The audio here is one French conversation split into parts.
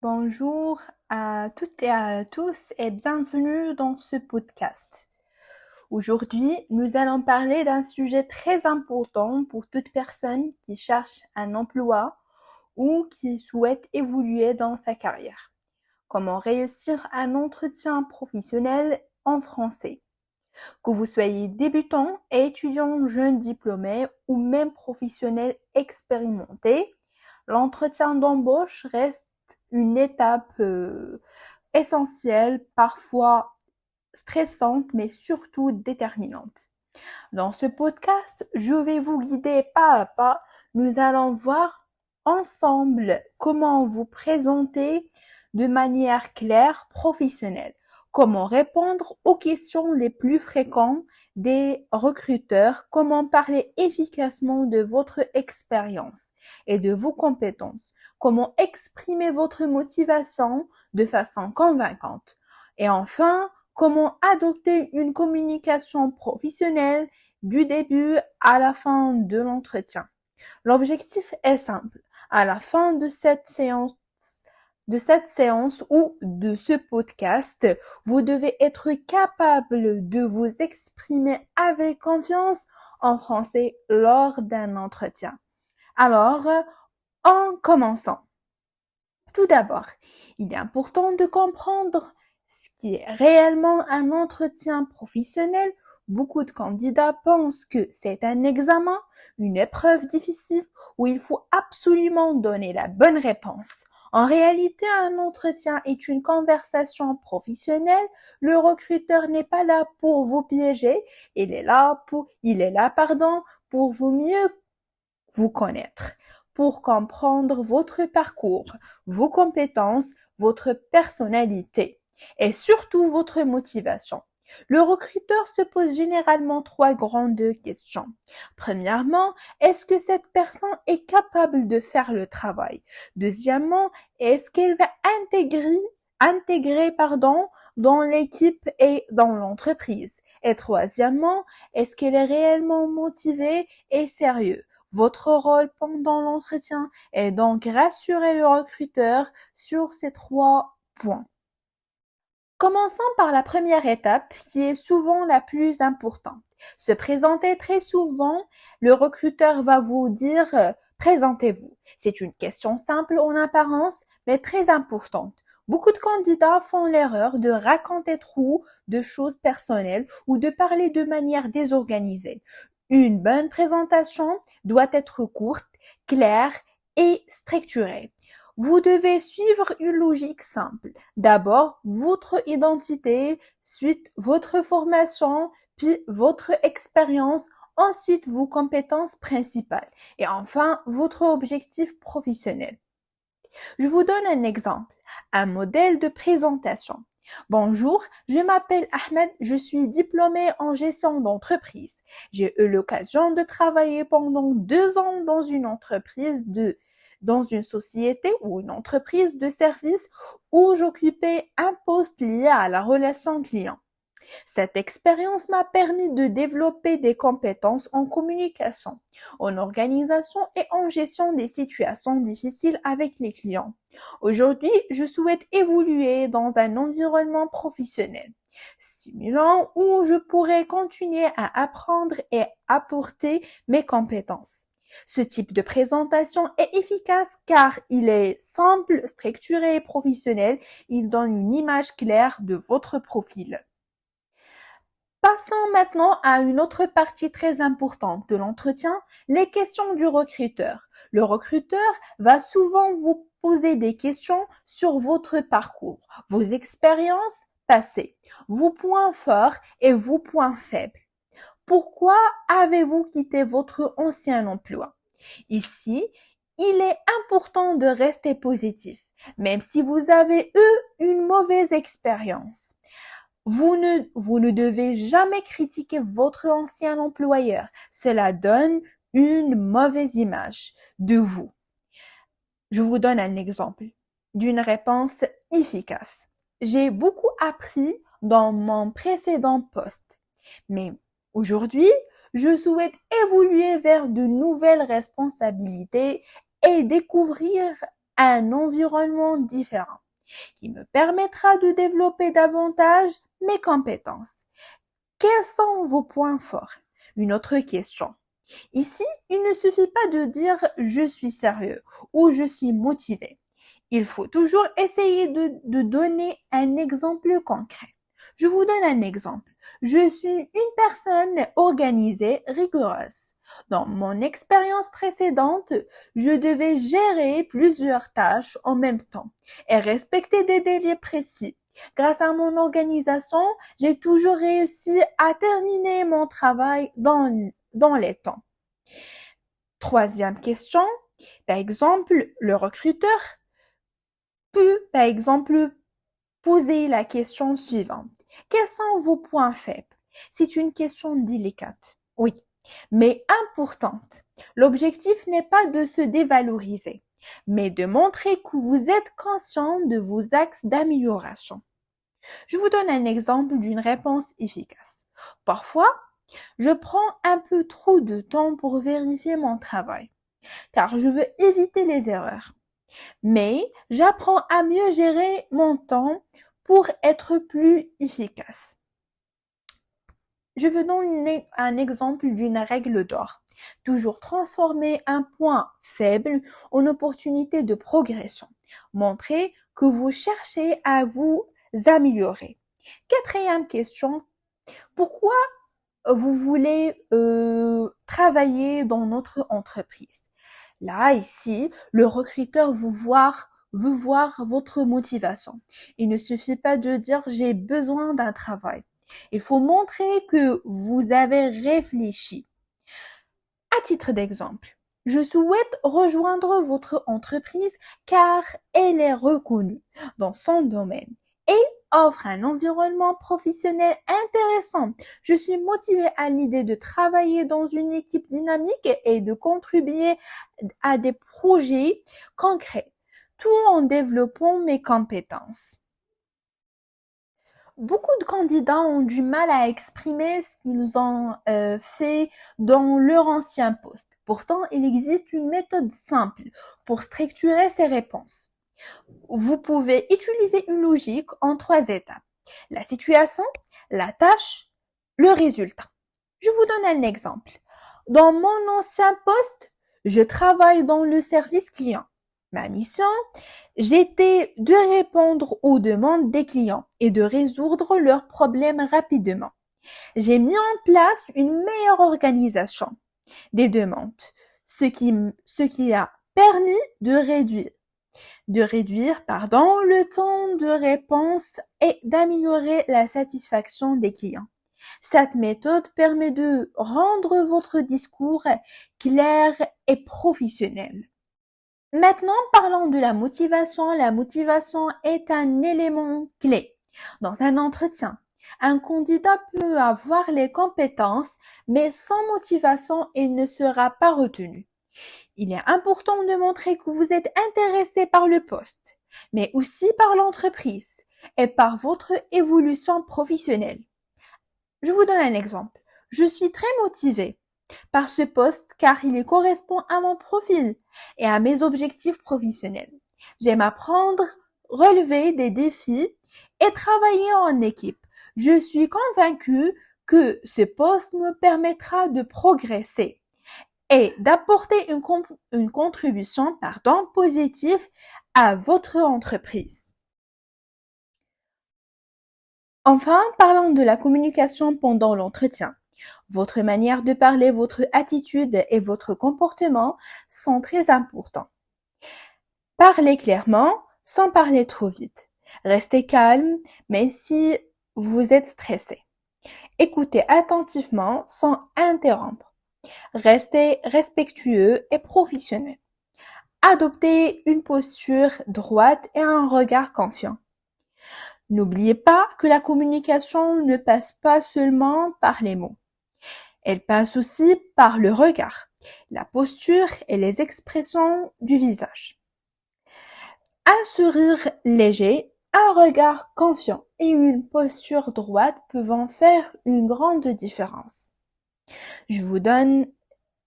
Bonjour à toutes et à tous et bienvenue dans ce podcast. Aujourd'hui, nous allons parler d'un sujet très important pour toute personne qui cherche un emploi ou qui souhaite évoluer dans sa carrière. Comment réussir un entretien professionnel en français. Que vous soyez débutant, étudiant, jeune diplômé ou même professionnel expérimenté, l'entretien d'embauche reste une étape essentielle, parfois stressante, mais surtout déterminante. Dans ce podcast, je vais vous guider pas à pas. Nous allons voir ensemble comment vous présenter de manière claire, professionnelle, comment répondre aux questions les plus fréquentes des recruteurs, comment parler efficacement de votre expérience et de vos compétences, comment exprimer votre motivation de façon convaincante. Et enfin, comment adopter une communication professionnelle du début à la fin de l'entretien. L'objectif est simple. À la fin de cette séance ou de ce podcast, vous devez être capable de vous exprimer avec confiance en français lors d'un entretien. Alors, en commençant. Tout d'abord, il est important de comprendre ce qui est réellement un entretien professionnel. Beaucoup de candidats pensent que c'est un examen, une épreuve difficile où il faut absolument donner la bonne réponse. En réalité, un entretien est une conversation professionnelle. Le recruteur n'est pas là pour vous piéger, il est là, pour vous mieux vous connaître, pour comprendre votre parcours, vos compétences, votre personnalité et surtout votre motivation. Le recruteur se pose généralement trois grandes questions. Premièrement, est-ce que cette personne est capable de faire le travail? Deuxièmement, est-ce qu'elle va intégrer dans l'équipe et dans l'entreprise? Et troisièmement, est-ce qu'elle est réellement motivée et sérieuse? Votre rôle pendant l'entretien est donc rassurer le recruteur sur ces trois points. Commençons par la première étape qui est souvent la plus importante. Se présenter très souvent, le recruteur va vous dire présentez-vous. C'est une question simple en apparence, mais très importante. Beaucoup de candidats font l'erreur de raconter trop de choses personnelles ou de parler de manière désorganisée. Une bonne présentation doit être courte, claire et structurée. Vous devez suivre une logique simple. D'abord, votre identité, ensuite votre formation, puis votre expérience, ensuite vos compétences principales et enfin votre objectif professionnel. Je vous donne un exemple, un modèle de présentation. Bonjour, je m'appelle Ahmed, je suis diplômé en gestion d'entreprise. J'ai eu l'occasion de travailler pendant 2 ans dans une société ou une entreprise de service où j'occupais un poste lié à la relation client. Cette expérience m'a permis de développer des compétences en communication, en organisation et en gestion des situations difficiles avec les clients. Aujourd'hui, je souhaite évoluer dans un environnement professionnel stimulant où je pourrais continuer à apprendre et apporter mes compétences. Ce type de présentation est efficace car il est simple, structuré et professionnel. Il donne une image claire de votre profil. Passons maintenant à une autre partie très importante de l'entretien, les questions du recruteur. Le recruteur va souvent vous poser des questions sur votre parcours, vos expériences passées, vos points forts et vos points faibles. Pourquoi avez-vous quitté votre ancien emploi? Ici, il est important de rester positif, même si vous avez eu une mauvaise expérience. Vous ne devez jamais critiquer votre ancien employeur. Cela donne une mauvaise image de vous. Je vous donne un exemple d'une réponse efficace. J'ai beaucoup appris dans mon précédent poste, mais aujourd'hui, je souhaite évoluer vers de nouvelles responsabilités et découvrir un environnement différent qui me permettra de développer davantage mes compétences. Quels sont vos points forts? Une autre question. Ici, il ne suffit pas de dire je suis sérieux ou je suis motivé. Il faut toujours essayer de donner un exemple concret. Je vous donne un exemple. Je suis une personne organisée, rigoureuse. Dans mon expérience précédente, je devais gérer plusieurs tâches en même temps et respecter des délais précis. Grâce à mon organisation, j'ai toujours réussi à terminer mon travail dans les temps. Troisième question, par exemple, le recruteur peut, par exemple, poser la question suivante. Quels sont vos points faibles? C'est une question délicate, oui, mais importante. L'objectif n'est pas de se dévaloriser, mais de montrer que vous êtes conscient de vos axes d'amélioration. Je vous donne un exemple d'une réponse efficace. Parfois, je prends un peu trop de temps pour vérifier mon travail, car je veux éviter les erreurs. Mais j'apprends à mieux gérer mon temps pour être plus efficace. Je vous donne un exemple d'une règle d'or. Toujours transformer un point faible en opportunité de progression. Montrez que vous cherchez à vous améliorer. Quatrième question. Pourquoi vous voulez travailler dans notre entreprise? Là, ici, le recruteur veut voir votre motivation. Il ne suffit pas de dire j'ai besoin d'un travail. Il faut montrer que vous avez réfléchi. À titre d'exemple, je souhaite rejoindre votre entreprise car elle est reconnue dans son domaine et offre un environnement professionnel intéressant. Je suis motivée à l'idée de travailler dans une équipe dynamique et de contribuer à des projets concrets, tout en développant mes compétences. Beaucoup de candidats ont du mal à exprimer ce qu'ils ont fait dans leur ancien poste. Pourtant, il existe une méthode simple pour structurer ces réponses. Vous pouvez utiliser une logique en 3 étapes. La situation, la tâche, le résultat. Je vous donne un exemple. Dans mon ancien poste, je travaille dans le service client. Ma mission, j'étais de répondre aux demandes des clients et de résoudre leurs problèmes rapidement. J'ai mis en place une meilleure organisation des demandes, ce qui a permis de réduire le temps de réponse et d'améliorer la satisfaction des clients. Cette méthode permet de rendre votre discours clair et professionnel. Maintenant, parlons de la motivation. La motivation est un élément clé dans un entretien. Un candidat peut avoir les compétences, mais sans motivation, il ne sera pas retenu. Il est important de montrer que vous êtes intéressé par le poste, mais aussi par l'entreprise et par votre évolution professionnelle. Je vous donne un exemple. Je suis très motivée par ce poste car il correspond à mon profil et à mes objectifs professionnels. J'aime apprendre, relever des défis et travailler en équipe. Je suis convaincue que ce poste me permettra de progresser et d'apporter une contribution positive à votre entreprise. Enfin, parlons de la communication pendant l'entretien. Votre manière de parler, votre attitude et votre comportement sont très importants. Parlez clairement sans parler trop vite. Restez calme, mais si vous êtes stressé. Écoutez attentivement sans interrompre. Restez respectueux et professionnel. Adoptez une posture droite et un regard confiant. N'oubliez pas que la communication ne passe pas seulement par les mots. Elle passe aussi par le regard, la posture et les expressions du visage. Un sourire léger, un regard confiant et une posture droite peuvent faire une grande différence. Je vous donne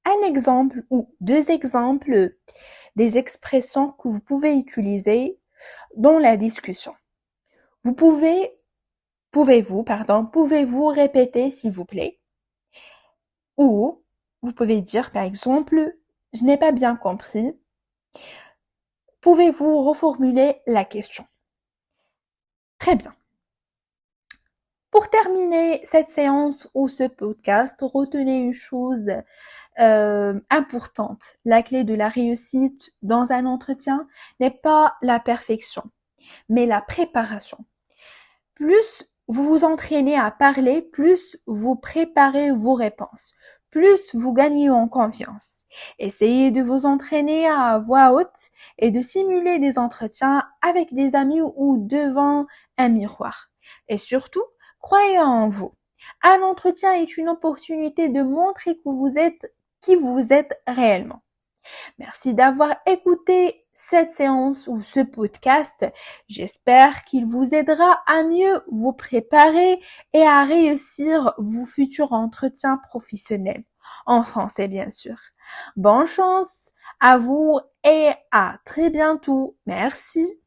un exemple ou deux exemples des expressions que vous pouvez utiliser dans la discussion. Pouvez-vous répéter s'il vous plaît? Ou vous pouvez dire par exemple, je n'ai pas bien compris. Pouvez-vous reformuler la question? Très bien. Pour terminer cette séance ou ce podcast, retenez une chose importante. La clé de la réussite dans un entretien n'est pas la perfection, mais la préparation. Plus vous vous entraînez à parler, plus vous préparez vos réponses, plus vous gagnez en confiance. Essayez de vous entraîner à voix haute et de simuler des entretiens avec des amis ou devant un miroir. Et surtout, croyez en vous. Un entretien est une opportunité de montrer que vous êtes qui vous êtes réellement. Merci d'avoir écouté cette séance ou ce podcast. J'espère qu'il vous aidera à mieux vous préparer et à réussir vos futurs entretiens professionnels. En français, bien sûr. Bonne chance à vous et à très bientôt. Merci.